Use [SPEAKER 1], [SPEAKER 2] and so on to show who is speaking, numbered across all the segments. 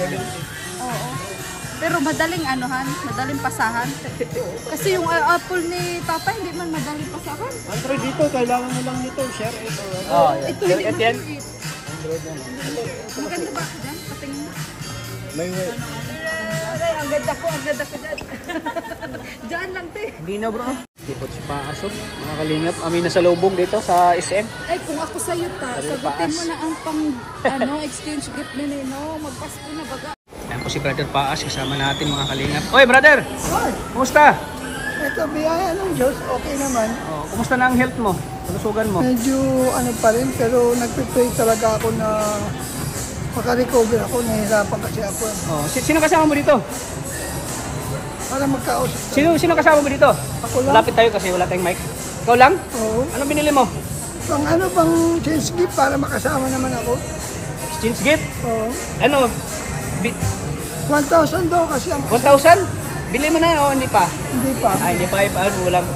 [SPEAKER 1] Oo. Pero madaling anuhan, madaling pasahan. Kasi yung apple ni Tata hindi man madaling pasahan.
[SPEAKER 2] Android dito, kailangan mo lang nito, share it.
[SPEAKER 1] Ito hindi
[SPEAKER 2] Share it yan.
[SPEAKER 1] Android yan. Maganda ba ako dyan? Patingin mo.
[SPEAKER 2] May way.
[SPEAKER 1] Ay, ang ganda ko dyan. Diyan lang, te.
[SPEAKER 2] Hindi na bro. Dito si Paasok, mga kalingap. Kami nasa lubong dito sa SM.
[SPEAKER 1] Ay, kung ako sa'yo sagutin mo na ang exchange gift ni Nino. Magpasko na baga.
[SPEAKER 2] Ayan po si Brother Paas, kasama natin mga kalingap. Oy, brother! Kumusta?
[SPEAKER 3] Ito, biyaya ng Diyos, okay naman.
[SPEAKER 2] Oh, kumusta na ang health mo? Kalusugan mo?
[SPEAKER 3] Medyo ano pa rin, pero nagpipray talaga ako na makarecover ako. Nahihirapan kasi ako.
[SPEAKER 2] Oh, sino kasama mo dito?
[SPEAKER 3] Para magkausap tayo.
[SPEAKER 2] Sino kasama mo dito?
[SPEAKER 3] Ako lang.
[SPEAKER 2] Lapit tayo kasi wala tayong mic. Ikaw lang?
[SPEAKER 3] Oo.
[SPEAKER 2] Anong binili mo?
[SPEAKER 3] Pang ano bang change gift para makasama naman ako?
[SPEAKER 2] Exchange gift?
[SPEAKER 3] Oo.
[SPEAKER 2] Ano?
[SPEAKER 3] 1,000 daw kasi ang
[SPEAKER 2] 1,000? Bili mo na o hindi pa?
[SPEAKER 3] hindi pa.
[SPEAKER 2] Ay, hindi pa. Paano? Walang...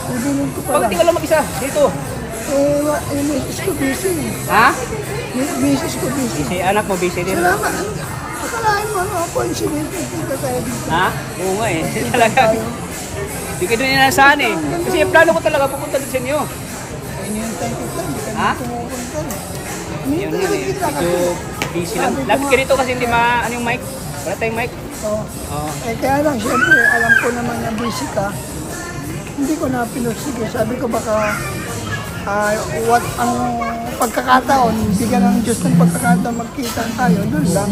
[SPEAKER 3] Bibilin ko pa
[SPEAKER 2] Pag
[SPEAKER 3] lang.
[SPEAKER 2] di ka lang mag-isa, dito.
[SPEAKER 3] Yung misis ko busy.
[SPEAKER 2] Ha?
[SPEAKER 3] Misis ko busy.
[SPEAKER 2] Si anak mo busy din.
[SPEAKER 3] Salamat. Akalain mo ano, coincidence kita tayo dito.
[SPEAKER 2] Ha? Oo nga eh. Talaga. Hindi ka doon inasahan eh. Kasi yung plano ko talaga pupunta din sa inyo.
[SPEAKER 3] Inihintay kita. Hindi ka
[SPEAKER 2] Ha?
[SPEAKER 3] dito pupunta.
[SPEAKER 2] Yun
[SPEAKER 3] Inihintay
[SPEAKER 2] yun eh.
[SPEAKER 3] kita
[SPEAKER 2] Medyo
[SPEAKER 3] kasi.
[SPEAKER 2] busy lang. Lapit ka dito kasi hindi ano yung mic. Wala tayong mic.
[SPEAKER 3] Oo.
[SPEAKER 2] Oo.
[SPEAKER 3] Kaya lang, siyempre, alam ko naman na busy ka. Hindi ko na pinursige. Sabi ko baka what ang pagkakataon, bigyan ng Diyos ng pagkakataon magkita tayo, doon lang.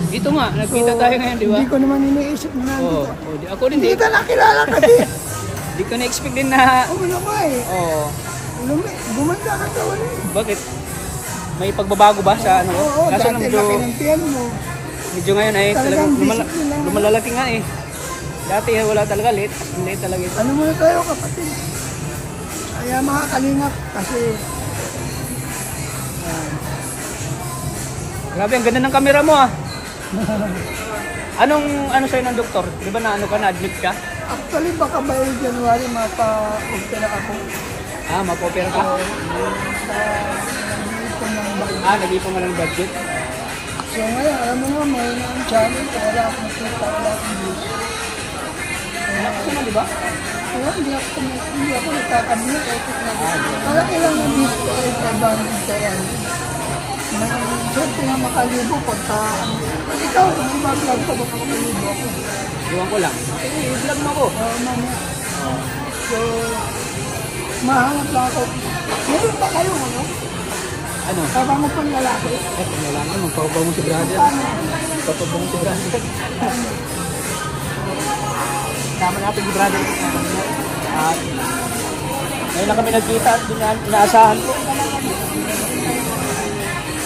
[SPEAKER 2] Dito nga, nagkita tayo ngayon, di ba?
[SPEAKER 3] Hindi ko naman iniisip na nandito.
[SPEAKER 2] Oo. Ako din
[SPEAKER 3] Hindi
[SPEAKER 2] di.
[SPEAKER 3] kita nakilala kasi.
[SPEAKER 2] Di ko na-expect din na...
[SPEAKER 3] Ano ba eh.
[SPEAKER 2] Oo.
[SPEAKER 3] Gumanda ka taon eh.
[SPEAKER 2] Bakit? May pagbabago ba sa ano?
[SPEAKER 3] Oo,
[SPEAKER 2] Kaso
[SPEAKER 3] dati laki ng tiyan mo.
[SPEAKER 2] medyo ngayon ay talagang
[SPEAKER 3] Talagang visit lang.
[SPEAKER 2] lumalalaki nga eh. Dati wala talaga, late talaga ito.
[SPEAKER 3] Ano muna tayo kapatid? Kaya mga kalingap kasi
[SPEAKER 2] Grabe, ang ganda ng camera mo ah. Ano sa'yo ng doktor? Di ba na ano ka, na-admit ka?
[SPEAKER 3] actually baka by January mapa-opera ako.
[SPEAKER 2] Ah, mapopera ka? Nag-ipon mo ng budget?
[SPEAKER 3] So ngayon, alam mo nga, may na ang channel, wala akong kita, wala akong views.
[SPEAKER 2] Gusto mo, di ba?
[SPEAKER 3] Kaya hindi ako nagkakabila. Wala kailang na views ko ay 500 ka yan. Siyempre nga makalibo pagka... Ikaw, kung mag-vlog ka, baka makalibo ako.
[SPEAKER 2] Iwan ko lang. I-vlog mo ako.
[SPEAKER 3] So, mahanap lang ako. Meron pa kayong ano?
[SPEAKER 2] Ano?
[SPEAKER 3] Kapag mo pang lalaki.
[SPEAKER 2] Kailangan magpapabaw mo si brother. Magpapabaw mo si brother. Tama natin si brother. At ngayon na kami nagkita at inaasahan ko.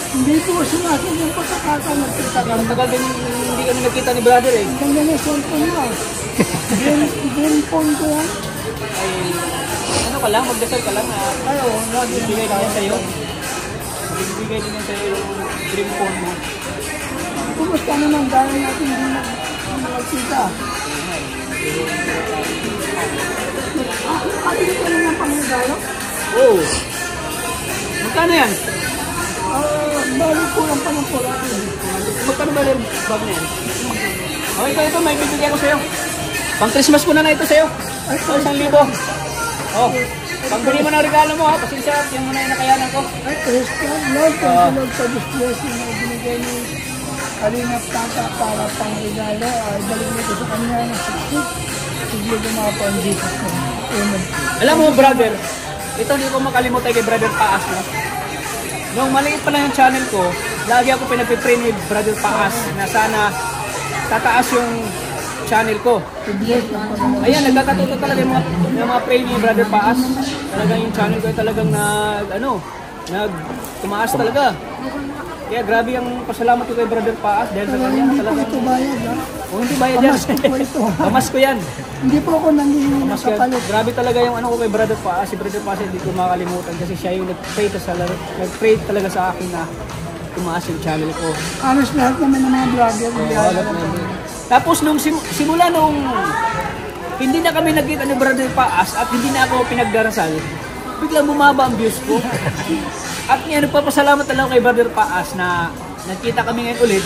[SPEAKER 3] Hindi po sumasin yung pagkakataon nagkita ka.
[SPEAKER 2] Matagal din hindi kami nagkita ni brother eh.
[SPEAKER 3] Ang ganda ng cellphone mo. Green phone ko yan.
[SPEAKER 2] Ay, ano ka lang, magdasal ka lang na
[SPEAKER 3] Ayaw, lagi
[SPEAKER 2] bibigay din yan sa'yo. Bibigay din yan sa'yo yung dream phone mo.
[SPEAKER 3] Kumusta naman dahil natin hindi nagkita? Nakakalimutan ka naman pang-regalo?
[SPEAKER 2] Oo. Magkano yan?
[SPEAKER 3] Balik ko lang pa ng pula.
[SPEAKER 2] Magkano ba yung bag na yan? Okay, ito, may bibigyan ko sa'yo. Pang Christmas ko na ito sa'yo.
[SPEAKER 3] Ay,
[SPEAKER 2] 1,000. Oh, pangbili mo ng regalo mo ha. Pasensya, yan muna yung nakayanan ko.
[SPEAKER 3] Ay, Christian, Lord, thank you Lord sa this blessing na binigay ni Kalingap Tata para pang regalo. Ay, balik nito sa kanya na suksik. Sige gumawa ang Jesus na. Amen.
[SPEAKER 2] Alam mo, brother, ito hindi ko makalimutan kay Brother Paas. No? Nung maliit pa lang yung channel ko, lagi ako pinagpipray ni Brother Paas na sana tataas yung channel ko. Ayan, nagkakatuto talaga yung mga pray ni Brother Paas. Talagang yung channel ko ay talagang tumaas talaga. Kaya grabe ang pasalamat ko kay Brother Paas dahil sa kanya
[SPEAKER 3] Hindi po
[SPEAKER 2] talagang...
[SPEAKER 3] ito bayad, ha?
[SPEAKER 2] hindi bayad yan.
[SPEAKER 3] Kamas ko po ito.
[SPEAKER 2] Kamas ko yan.
[SPEAKER 3] Hindi po ako nangihingi ng
[SPEAKER 2] Mas kaya,
[SPEAKER 3] kapalit.
[SPEAKER 2] grabe talaga yung ano ko kay Brother Paas. Si Brother Paas hindi ko makalimutan kasi siya yung nag-pray talaga sa akin na tumaas yung channel ko.
[SPEAKER 3] Anos lahat naman ng mga vlogger.
[SPEAKER 2] Tapos nung simula nung hindi na kami nagkita ni Brother Paas at hindi na ako pinagdarasal, biglang bumaba ang views ko. At ngayon nagpapasalamat talaga kay Brother Paas na nagkita kami ngayon ulit.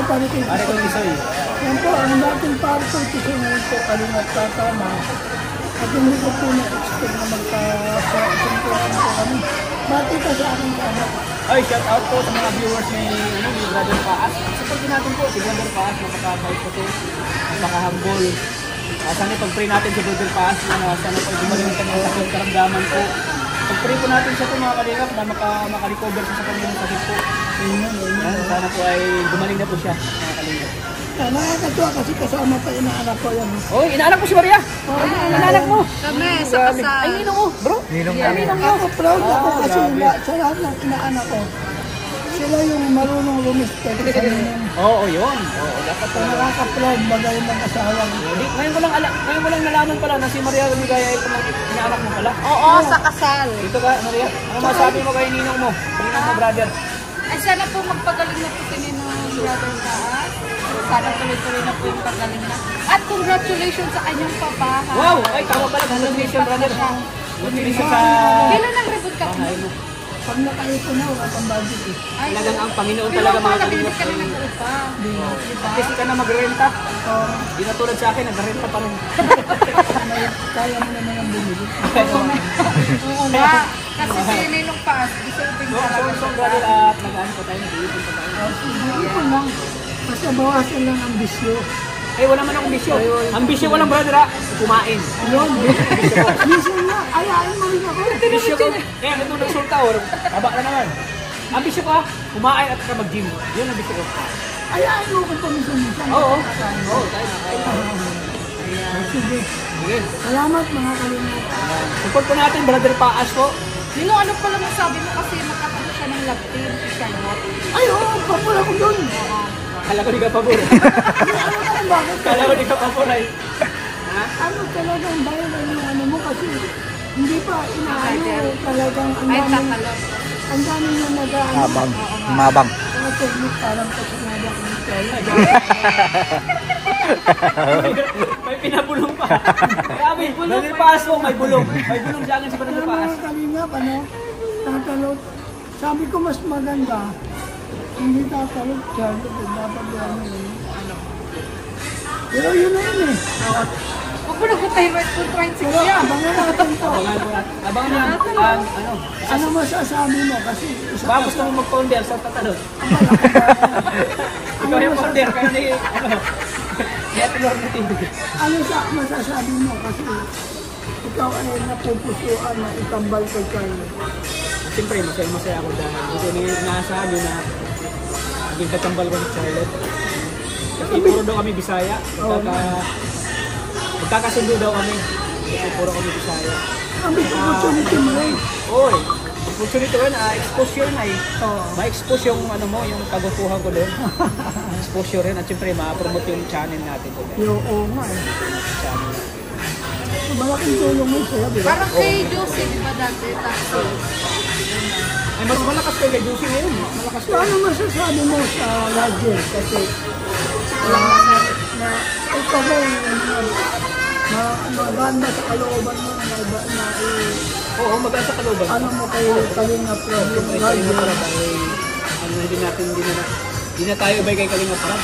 [SPEAKER 3] pare ko.
[SPEAKER 2] Pare ko Tisoy.
[SPEAKER 3] Yan po, ang dating pare ko, kasi ngayon po, Kalingap Tatama. At hindi ko po na-expect na magka-suntuan po kami. Bati ka sa aking anak.
[SPEAKER 2] Ay, shout out po sa mga viewers ni Brother Paas. Support natin po si Brother Paas, napaka-bait po to, napaka-humble. Sana pag-pray natin si Brother Paas, sana po gumaling ang kanyang sakit karamdaman po. Pag-pray po natin siya po mga kalingap na maka-recover sa kanyang sakit po. Sana po ay gumaling na po siya mga kalingap.
[SPEAKER 3] Nakakatuwa kasi kasama pa inaanak ko yan.
[SPEAKER 2] Oy, inaanak mo si Maria. Inaanak mo.
[SPEAKER 1] Kami sa kasal.
[SPEAKER 2] Ay, ninong mo, bro.
[SPEAKER 4] Ninong
[SPEAKER 3] Ako proud ako kasi
[SPEAKER 2] grabe.
[SPEAKER 3] sa lahat ng inaanak ko, sila yung marunong lumistay sa ninong.
[SPEAKER 2] Oo, yun. Oo, dapat
[SPEAKER 3] So, nakaka-proud bagay ng asawa.
[SPEAKER 2] Ngayon ko lang nalaman pala na si Maria Lumigaya ay inaanak mo pala.
[SPEAKER 1] Oo, sa kasal.
[SPEAKER 2] Dito ka, Maria. Ano masabi mo kay ninong mo? Ninong mo, brother.
[SPEAKER 1] Ay, sana po magpagaling na po si Ninong Brother Taas. Sana tuloy-tuloy na po yung pagaling na. At congratulations sa kanyang papa. ha?
[SPEAKER 2] Wow! Ay, tama pala. Congratulations, brother. Congratulations sa...
[SPEAKER 1] Kailan ang rebut ka?
[SPEAKER 2] bahay mo.
[SPEAKER 3] Pag nakaipon na, wala pang budget eh.
[SPEAKER 1] Ay,
[SPEAKER 2] Talagang ang Panginoon
[SPEAKER 1] Pero
[SPEAKER 2] talaga
[SPEAKER 1] pa,
[SPEAKER 2] mga
[SPEAKER 1] nabilis
[SPEAKER 2] kalingap.
[SPEAKER 1] ka na nag-upa.
[SPEAKER 2] At least ka na magrenta.
[SPEAKER 3] So,
[SPEAKER 2] Di na tulad sa akin, nagrenta pa rin.
[SPEAKER 3] may kaya mo naman ang bumili.
[SPEAKER 1] Oo nga. Kasi si Ninong Paas, deserving
[SPEAKER 2] So,
[SPEAKER 1] talaga.
[SPEAKER 2] brother, at nag-ano pa tayo, nag-iipon pa tayo.
[SPEAKER 3] Ipon lang. Basta bawasan lang ang bisyo.
[SPEAKER 2] Ay, wala man akong bisyo. Ang bisyo ko lang, brother, ha? Kumain.
[SPEAKER 3] Yun, bisyo nga. Ayain mo rin ako.
[SPEAKER 2] Bisyo ko. Kaya ito nagsulta, or taba na naman. Ang bisyo ko, ha? Kumain at saka mag-gym. Yun ang bisyo ko.
[SPEAKER 3] Ayain mo kung paminsan-minsan.
[SPEAKER 2] Oo. Oo, tayo na.
[SPEAKER 3] Sige.
[SPEAKER 2] Sige.
[SPEAKER 3] Salamat mga kalingap.
[SPEAKER 2] Support po natin, brother Paas po.
[SPEAKER 1] Ninong, ano pala masabi mo kasi nakatapos siya ng love team, si Charlotte.
[SPEAKER 3] Ay, oo, papula ko doon.
[SPEAKER 2] Kala ko di ka pabor.
[SPEAKER 3] Bakit?
[SPEAKER 2] Kala ko di ka pabor ay. Ha?
[SPEAKER 3] Ano talagang viral yung ano mo kasi hindi pa inaano talagang
[SPEAKER 1] Ay, takalot.
[SPEAKER 3] ang dami nyo nag-ano.
[SPEAKER 4] Mabang. Mabang.
[SPEAKER 3] Mga technique parang kasunada ko nito.
[SPEAKER 2] May pinabulong pa. Grabe, Brother Paas mo, may bulong. May bulong siya si Brother
[SPEAKER 3] Kaya
[SPEAKER 2] Paas.
[SPEAKER 3] mga kalingap, ano, tatalot. Sabi ko mas maganda, hindi tatalot siya, dapat yan yun. Pero yun na yun eh.
[SPEAKER 1] Huwag mo nagutay right to try
[SPEAKER 3] Pero abangan natin to.
[SPEAKER 2] Abangan niya ang ano.
[SPEAKER 3] Ano masasabi mo? Kasi isa
[SPEAKER 2] Baka gusto mo mag-founder sa tatalot. Ikaw yung founder, kaya ni ano. Network natin.
[SPEAKER 3] ano sa masasabi mo? Kasi ikaw ay napupusuan na itambal ko kayo.
[SPEAKER 2] Siyempre, masaya ako dahil gusto niya nasabi na naging katambal ko si Charlotte. Kasi puro daw kami Bisaya. Magkakasundo daw kami. Kasi puro kami Bisaya.
[SPEAKER 3] Ang opportunity mo rin.
[SPEAKER 2] Oy, opportunity ko yun, exposure na eh. Ma-expose yung ano mo, yung kagustuhan ko doon. Exposure rin at siyempre ma-promote yung channel natin doon.
[SPEAKER 3] Oo nga eh.
[SPEAKER 2] Channel.
[SPEAKER 3] So, malaking tulong mo sa'yo, di ba?
[SPEAKER 1] Parang kay Josie, di ba dati? Taxi.
[SPEAKER 2] Ay, mas malakas kayo kay Juicy ngayon. Malakas
[SPEAKER 3] So, ano masasabi mo sa Roger? Kasi na ikaw ba maganda sa kalooban mo na
[SPEAKER 2] Oo, maganda sa kalooban.
[SPEAKER 3] ano mo kay Kalinga Pro?
[SPEAKER 2] Siyempre, Kalinga Parab ay ano, hindi na tayo ibay kay Kalinga Parab.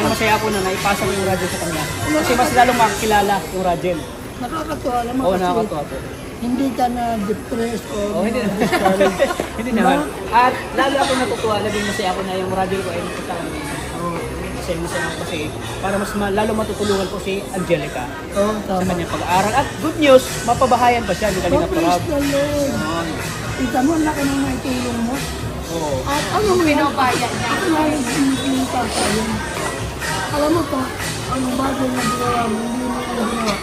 [SPEAKER 2] Masaya ako na naipasa ko yung radyo sa kanya. Kasi mas lalong makakilala yung radyo.
[SPEAKER 3] Nakakatuwa naman
[SPEAKER 2] Oo,
[SPEAKER 3] kasi
[SPEAKER 2] nakakatuwa po.
[SPEAKER 3] hindi ka na depressed o
[SPEAKER 2] Oh, hindi naman. Hindi naman. At lalo ako natutuwa, labing masaya ako na yung radyo ko ay nakita kami. Masaya ako kasi para mas lalo matutulungan ko si Angelica
[SPEAKER 3] Oo,
[SPEAKER 2] sa
[SPEAKER 3] tama.
[SPEAKER 2] kanyang pag-aaral. At good news, mapabahayan pa siya ni Kalinga Parab.
[SPEAKER 3] Praise the Lord.
[SPEAKER 2] Yun.
[SPEAKER 3] Kita mo, laki ng maitulong mo.
[SPEAKER 2] Oo.
[SPEAKER 3] At ano mo yan?
[SPEAKER 1] Pinabayan niya.
[SPEAKER 3] Ako na yung pinipinta tayo. Alam mo pa, ang bagay na ginawa mo, hindi mo yung ginawa.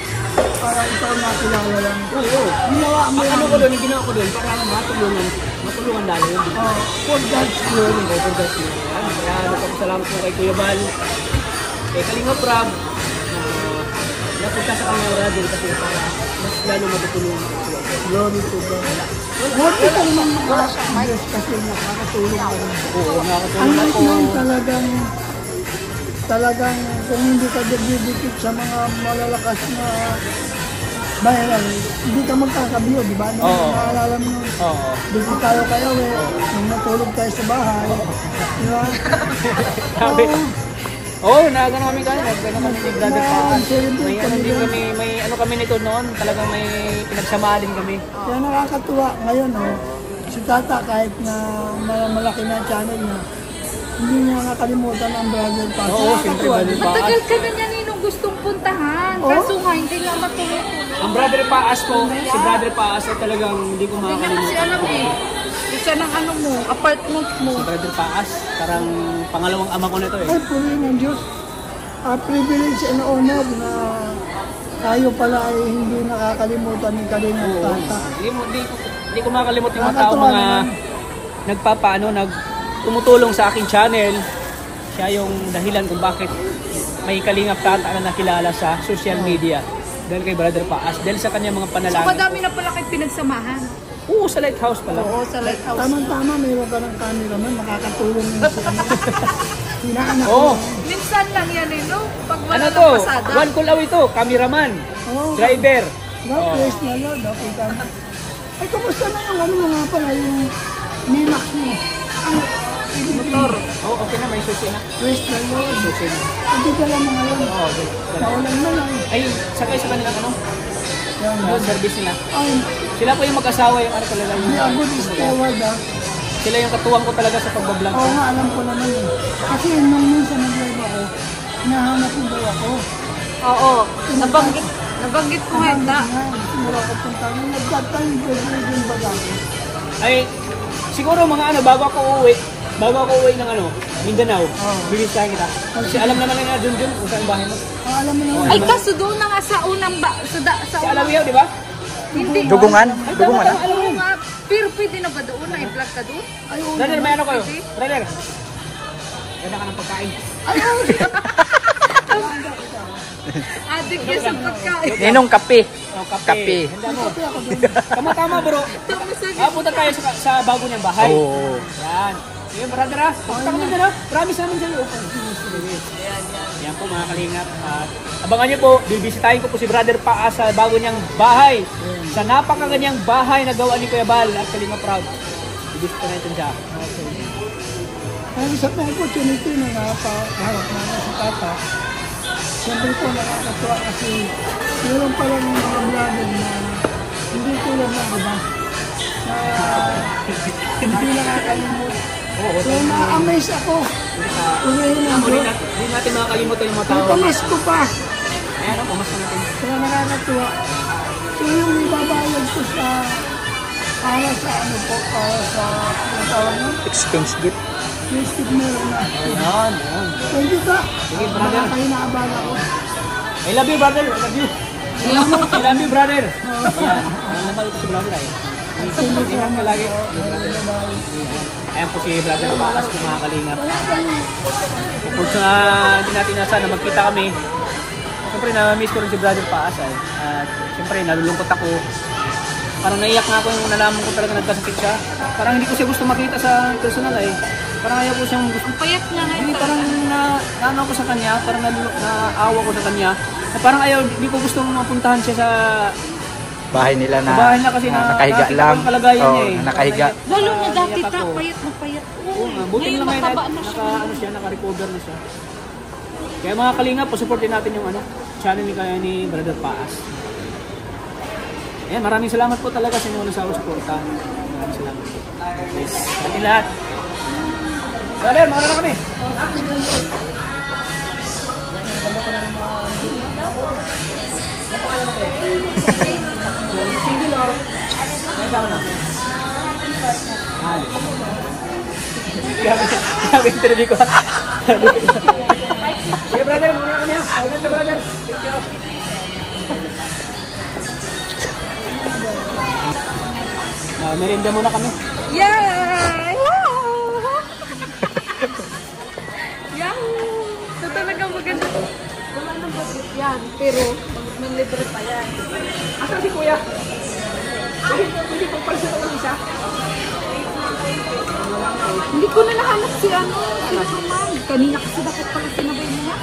[SPEAKER 3] Para ikaw nakilala lang.
[SPEAKER 2] Oo.
[SPEAKER 3] Ginawa mo
[SPEAKER 2] Ang
[SPEAKER 3] yan.
[SPEAKER 2] ano ko doon, yung ginawa ko doon, para matulungan lalo yun.
[SPEAKER 3] For God's glory.
[SPEAKER 2] Kaya nagpapasalamat po kay Kuya Bal, kay Kalinga Prab, napunta sa kanyang radyo kasi para mas lalo matutulungan ko siya.
[SPEAKER 3] Glory to God. Buti ka naman Diyos kasi nakakatulong ka rin.
[SPEAKER 2] Oo,
[SPEAKER 3] Ang
[SPEAKER 2] nakakatulungan
[SPEAKER 3] light
[SPEAKER 2] ako.
[SPEAKER 3] nun talagang kung hindi ka didikit sa mga malalakas na viral, hindi ka magkakabiyo, di ba?
[SPEAKER 2] Oo.
[SPEAKER 3] Naalala mo nun,
[SPEAKER 2] Oo.
[SPEAKER 3] dito tayo kayo nung natulog tayo sa bahay. Di ba?
[SPEAKER 2] Sabi,
[SPEAKER 3] Oo.
[SPEAKER 2] nagano kami kanina, nagano kami ni Brother Paas. May ano din kami, may ano kami nito noon, talagang may pinagsamahan din kami.
[SPEAKER 3] Kaya nakakatuwa ngayon, si Tata kahit na malaki na channel niya, hindi niya nakalimutan ang Brother Paas.
[SPEAKER 2] Oo, siyempre, Brother Paas.
[SPEAKER 1] Matagal ka na niya ninong gustong puntahan.
[SPEAKER 3] Oo.
[SPEAKER 1] Kaso nga, hindi nga matulog.
[SPEAKER 2] Ang Brother Paas ko, si Brother Paas ay talagang hindi ko
[SPEAKER 1] Hindi niya kasi
[SPEAKER 2] makakalimutan.
[SPEAKER 1] alam eh. Isa ng ano mo, apartment mo.
[SPEAKER 2] Si Brother Paas, parang pangalawang ama ko na ito eh.
[SPEAKER 3] Ay, puri ng Diyos. Privilege and honor na tayo pala ay hindi nakakalimutan ni Kalinga
[SPEAKER 2] Oo.
[SPEAKER 3] Tata.
[SPEAKER 2] Hindi ko makakalimutan yung mga tao,
[SPEAKER 3] Nakakatuwa
[SPEAKER 2] mga
[SPEAKER 3] naman.
[SPEAKER 2] tumutulong sa aking channel. Siya yung dahilan kung bakit may Kalingap Tata na nakilala sa social media. Dahil kay Brother Paas, dahil sa kanyang mga
[SPEAKER 1] So,
[SPEAKER 2] panalangin.
[SPEAKER 1] madami na pala kayo pinagsamahan.
[SPEAKER 2] Oo, sa lighthouse pala.
[SPEAKER 1] Oo, sa lighthouse.
[SPEAKER 3] Tama-tama, mayroon ka ng cameraman, nakakatulong yun sa ano. Hinaanak
[SPEAKER 2] Oo.
[SPEAKER 1] Minsan lang yan eh, no? Pag wala
[SPEAKER 2] Ano
[SPEAKER 1] ng
[SPEAKER 2] to?
[SPEAKER 1] pasada.
[SPEAKER 2] One call away to, cameraman,
[SPEAKER 3] Oo.
[SPEAKER 2] driver.
[SPEAKER 3] God bless na Lord. Okay, tama. Ay, kumusta na yung ano nga pala, yung Mimax mo? Ang
[SPEAKER 2] Motor. Oo, okay na, may susi na.
[SPEAKER 3] praise the Lord.
[SPEAKER 2] Susi na.
[SPEAKER 3] Hindi ka lang mga yun.
[SPEAKER 2] Oo, okay.
[SPEAKER 3] Naulan na lang.
[SPEAKER 2] Ay, sakay sa kanilang ano?
[SPEAKER 3] Yan,
[SPEAKER 2] Yung service nila.
[SPEAKER 3] Ay,
[SPEAKER 2] Sila po yung mag-asawa, yung ano talaga yung...
[SPEAKER 3] hindi ako steward
[SPEAKER 2] Sila yung katuwang ko talaga sa pagbablog.
[SPEAKER 3] Oo nga, alam ko naman yun. Kasi nung minsan nag-live ako, hinahanap mo daw ako.
[SPEAKER 1] Oo. Nabanggit ko nga na.
[SPEAKER 3] Simula ko punta. Nung nag-cut-time, yung baga ako.
[SPEAKER 2] Ay, siguro mga ano, bago ako uuwi ng ano, Mindanao, bibisitahin kita. Kasi alam naman na Junjun kung saan bahay mo.
[SPEAKER 3] Ang alam mo naman,
[SPEAKER 1] Ay, kaso doon na nga sa unang
[SPEAKER 2] Si Alawiyaw, di ba?
[SPEAKER 1] Hindi.
[SPEAKER 4] Dugungan?
[SPEAKER 2] Ay,
[SPEAKER 4] Dugungan
[SPEAKER 2] tama,
[SPEAKER 4] na?
[SPEAKER 2] alam mo.
[SPEAKER 1] Oo nga. Pero pwede na ba doon? Na-vlog ka doon?
[SPEAKER 2] Brother, may ano kayo? Brother. Ganda ka ng pagkain.
[SPEAKER 1] Adik yan sa pagkain.
[SPEAKER 4] Ninong kape.
[SPEAKER 2] Oh, kape.
[SPEAKER 4] Kape.
[SPEAKER 2] Handa mo. Tama-tama bro. Punta tayo sa bago niyang bahay.
[SPEAKER 4] Oo.
[SPEAKER 2] Yan. Sige, brother ha. Punta kami dyan ha. Promise namin sa'yo. Yan po mga kalingap. At abangan niyo po, bibisitahin ko po si Brother Paas sa bago niyang bahay. Sa napakaganyang bahay na gawa ni Kuya Bal at Kalingap Proud. Bibisita natin siya.
[SPEAKER 3] Ang isa pang opportunity na nakaharap namin sa tata, siyempre po nakakatuwa kasi meron pa lang mga vlogger na hindi tulad ng iba na hindi nakakalimot. So na-amaze ako. Uwihin ang
[SPEAKER 2] Hindi
[SPEAKER 3] Diyos.
[SPEAKER 2] natin makakalimutan yung mga tao.
[SPEAKER 3] Tumas ko pa.
[SPEAKER 2] Ayan o, pumas na natin.
[SPEAKER 3] Kaya nakakatuwa. So yung ibabayad ko sa para sa ano po, para sa ano tawag mo?
[SPEAKER 4] Exchange gift.
[SPEAKER 3] Mystic meron na.
[SPEAKER 2] Ayan, ayan.
[SPEAKER 3] Thank you ka.
[SPEAKER 2] Sige, brother.
[SPEAKER 3] Kayo naabala ko.
[SPEAKER 2] I love you, brother. I love you. I love you, brother. Ayan. Ayan naman ito si brother ay. Ingat ka lagi. Ayan po si brother Paas kung mga kalingap. Kung sa hindi natin nasa na magkita kami, siyempre na-miss ko rin si brother Paas ay. At siyempre nalulungkot ako. Parang naiyak nga ako nung nalaman ko talaga nagkasakit siya. Parang hindi ko siya gusto makita sa personal ay. Parang ayaw ko siyang gusto.
[SPEAKER 1] Payat nga nga.
[SPEAKER 2] Hindi, parang naano ko sa kanya, parang naawa ko sa kanya. Na parang ayaw, hindi ko gusto mapuntahan siya sa
[SPEAKER 4] Bahay nila na,
[SPEAKER 2] bahay na kasi na
[SPEAKER 4] nakahiga
[SPEAKER 2] nakita
[SPEAKER 4] lang.
[SPEAKER 2] ko yung kalagayan
[SPEAKER 4] Oo,
[SPEAKER 2] niya eh.
[SPEAKER 4] na nakahiga.
[SPEAKER 1] Lalo na dati
[SPEAKER 2] Naiyak
[SPEAKER 1] ta,
[SPEAKER 2] ako.
[SPEAKER 1] payat na payat.
[SPEAKER 2] Oo nga, buti
[SPEAKER 1] Ngayon
[SPEAKER 2] lang ngayon
[SPEAKER 1] mataba na siya.
[SPEAKER 2] ano siya, naka-recover na siya. Kaya mga kalingap, pasuportin natin yung channel ni Brother Paas. Ayan, maraming salamat po talaga sa inyo sa suporta. Maraming salamat po. Yes, sa ating lahat. Brother, mga na kami. Single or? Nagkaw na. Grabe interview ko. Sige brother, muna kami ha. Paulan na brother. Thank you. Merienda muna kami.
[SPEAKER 1] Yay! Yahoo! Ito talaga maganda. Wala nang budget yan, pero manlibre pa yan.
[SPEAKER 2] Asa si kuya? Hindi po pala siya ng isa.
[SPEAKER 1] Hindi ko na nahanap si si Roman. Kanina kasi dapat pala sinabay niya.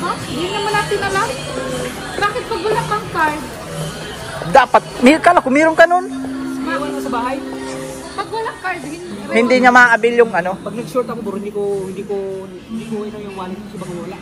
[SPEAKER 1] Ha? Hindi naman natin alam. Bakit pag wala kang card?
[SPEAKER 4] Dapat, kala ko meron ka nun.
[SPEAKER 2] Iwan mo sa bahay.
[SPEAKER 1] Pag wala card,
[SPEAKER 4] Hindi niya maabil yung ano.
[SPEAKER 2] Pag nag-short ako bro, hindi ko ito yung wallet sa ibang wala.